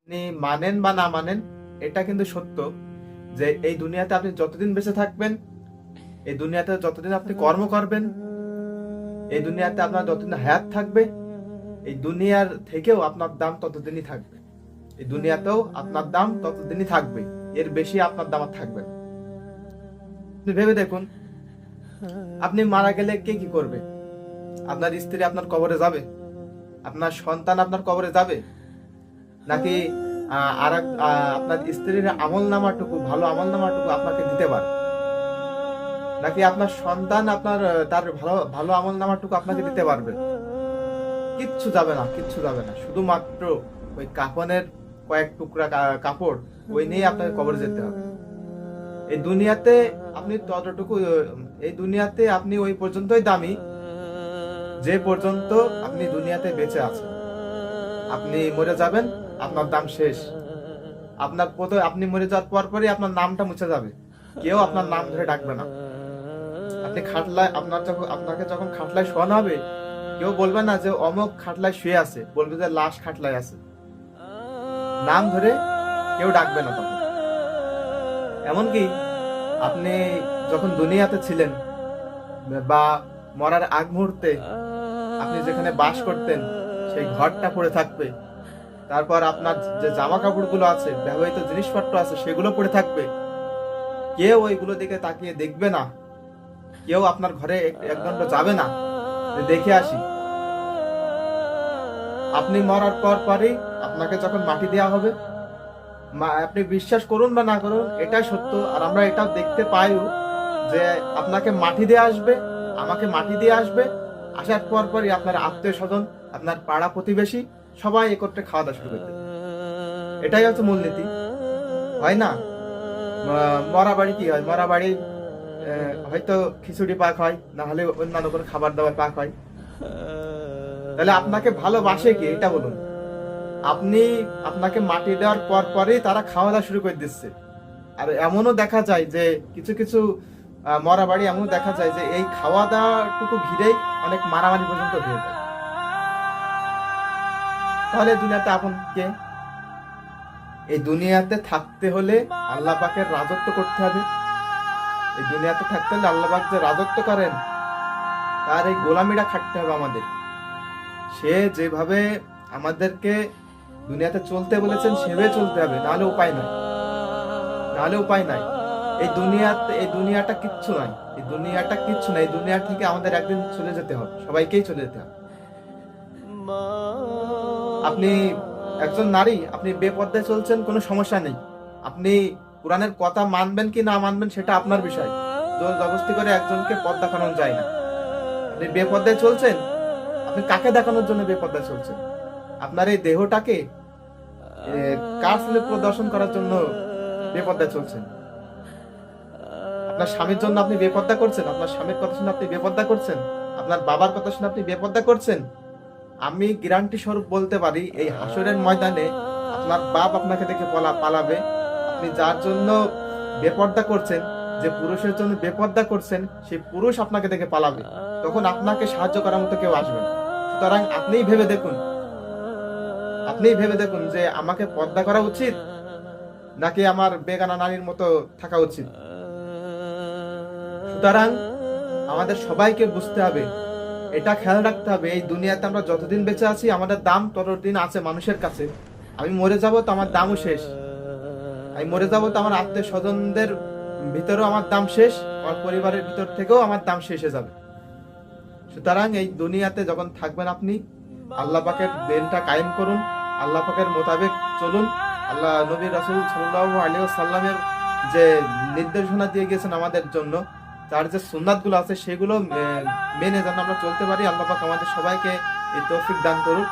আপনি মানেন বা না মানেন, এটা কিন্তু সত্য যে এই দুনিয়াতে আপনি যতদিন বেঁচে থাকবেন, এই দুনিয়াতে যতদিন আপনি কর্ম করবেন, এই দুনিয়াতে আপনার যতদিন হায়াত থাকবে, এই দুনিয়ার থেকেও আপনার দাম ততদিনই থাকবে। এই দুনিয়াতেও আপনার দাম ততদিনই থাকবে, এর বেশি আপনার দাম আর থাকবে না। আপনি ভেবে দেখুন, আপনি মারা গেলে কে কি করবে? আপনার স্ত্রী আপনার কবরে যাবে? আপনার সন্তান আপনার কবরে যাবে? নাকি আপনার স্ত্রীর আমল নামাটুকু, ভালো আমল নামাটুকু আপনাকে দিতে পারে? নাকি আপনার সন্তান তার ভালো ভালো আমল নামাটুকু আপনাকে দিতে পারবে? কিচ্ছু যাবে না, কিচ্ছু যাবে না। শুধুমাত্র ওই কাফনের কয়েক টুকরা কাপড়, ওই নিয়ে আপনাকে কবরে যেতে হবে। এই দুনিয়াতে আপনি ততটুকু, এই দুনিয়াতে আপনি ওই পর্যন্তই দামি যে পর্যন্ত আপনি দুনিয়াতে বেঁচে আছেন। আপনি মরে যাবেন, আপনার দাম শেষ। আপনি মরে যাওয়ার পরই আপনার নামটা মুছে যাবে, কেউ আপনার নাম ধরে ডাকবে না। আপনি খাটলায়, আপনাকে যখন খাটলায় শোয়ানো হবে, কেউ বলবে না যে অমুক খাটলায় শুয়ে আছে, বলবে যে লাশ খাটলায় আছে। নাম ধরে কেউ ডাকবে না তখন। এমনকি আপনি যখন দুনিয়াতে ছিলেন বা মরার আগ মুহূর্তে আপনি যেখানে বাস করতেন, সেই ঘরটা পড়ে থাকবে। তারপর আপনার যে জামা কাপড় গুলো আছে, ব্যবহৃত জিনিসপত্র আছে, সেগুলো পড়ে থাকবে। কেউ ওইগুলো দিকে তাকিয়ে দেখবে না, কেউ আপনার ঘরে এক ঘন্টা যাবে না যে দেখে আসি। আপনি মরার পরই আপনাকে যখন মাটি দেওয়া হবে, আপনি বিশ্বাস করুন বা না করুন, এটাই সত্য। আর আমরা এটাও দেখতে পাইও যে আপনাকে মাটি দিয়ে আসবে, আমাকে মাটি দিয়ে আসবে। আসার পরই আপনার আত্মীয় স্বজন, আপনার পাড়া প্রতিবেশী সবাই একত্রে খাওয়া দাওয়া শুরু করবে। এটাই হচ্ছে মূলনীতি, হয় না? মরা বাড়ি কি হয়? মরা বাড়ি হয়তো খিচুড়ি পাক হয়, না হলে অন্যান্য কোনো খাবার দাবার পাক হয়। তাহলে আপনাকে ভালোবাসে কি, এটা বলুন। আপনাকে মাটি দেওয়ার পরই তারা খাওয়া দাওয়া শুরু করে দিচ্ছে। আর এমনও দেখা যায় যে কিছু কিছু মরা বাড়ি এমনও দেখা যায় যে এই খাওয়া দাওয়াটুকু ঘিরেই অনেক মারামারি পর্যন্ত হয়ে যায়। তাহলে দুনিয়াতে আপন কে? এই দুনিয়াতে থাকতে হলে আল্লাহ পাকের রাজত্ব করতে হবে। এই দুনিয়াতে থাকতে হলে আল্লাহ পাক যে রাজত্ব করেন, তার এই গোলামিটা খাটতে হবে আমাদের। সে যেভাবে আমাদেরকে দুনিয়াতে চলতে বলেছেন, সেভাবে চলতে হবে, নাহলে উপায় নাই। নাহলে উপায় নাই। এই দুনিয়াটা কিচ্ছু নাই। এই দুনিয়াটা কিচ্ছু নাই। এই দুনিয়া থেকে আমাদের একদিন চলে যেতে হবে, সবাইকেই চলে যেতে হবে। আপনি একজন নারী, আপনি বেপর্দায় চলছেন, কোনো সমস্যা নেই। আপনি কোরআনের কথা মানবেন কি না মানবেন, সেটা আপনার বিষয়। জোর জবরদস্তি করে একজনকে পথ দেখানো যায় না। আপনি বেপর্দায় চলছেন, আপনি কাকে দেখানোর জন্য বেপর্দায় চলছেন? আপনার এই দেহটাকে কার সামনে প্রদর্শন করার জন্য বেপর্দায় চলছেন? আপনার স্বামীর জন্য আপনি বেপর্দা করছেন? আপনার স্বামীর কথা শুনে আপনি বেপর্দা করছেন? আপনার বাবার কথা শুনে আপনি বেপর্দা করছেন? আমি গ্যারান্টি স্বরূপ বলতে পারি, এই হাসরের ময়দানে আপনার বাপ আপনাকে দেখে পালাবে। আপনি যার জন্য বেপর্দা করছেন, যে পুরুষের জন্য বেপর্দা করছেন, সেই পুরুষ আপনাকে দেখে পালাবে। তখন আপনাকে সাহায্য করার মতো কেউ আসবে না। সুতরাং আপনিই ভেবে দেখুন যে আমাকে পর্দা করা উচিত, নাকি আমার বেগানা নারীর মতো থাকা উচিত। সুতরাং আমাদের সবাইকে বুঝতে হবে, এটা খেয়াল রাখতে হবে, এই দুনিয়াতে আমরা যতদিন বেঁচে আছি আমাদের দাম ততদিন আছে মানুষের কাছে। আমি মরে যাব তো আমার দামও শেষ। আমি মরে যাব তো আমার আত্মীয় স্বজনদের ভিতরেও আমার দাম শেষ, আমার পরিবারের ভিতর থেকেও আমার দাম শেষ হয়ে যাবে। সুতরাং এই দুনিয়াতে যখন থাকবেন, আপনি আল্লাহ পাকের দিনটা কায়েম করুন, আল্লাহ পাকের মোতাবেক চলুন। আল্লাহ নবী রাসূল সাল্লাল্লাহু আলাইহি ওয়াসাল্লামের যে নির্দেশনা দিয়ে গেছেন আমাদের জন্য, তার যে সুন্নাত গুলো আছে, সেগুলো মেনে যেন আমরা চলতে পারি। আল্লাহ পাক আমাদের সবাইকে এই তৌফিক দান করুন।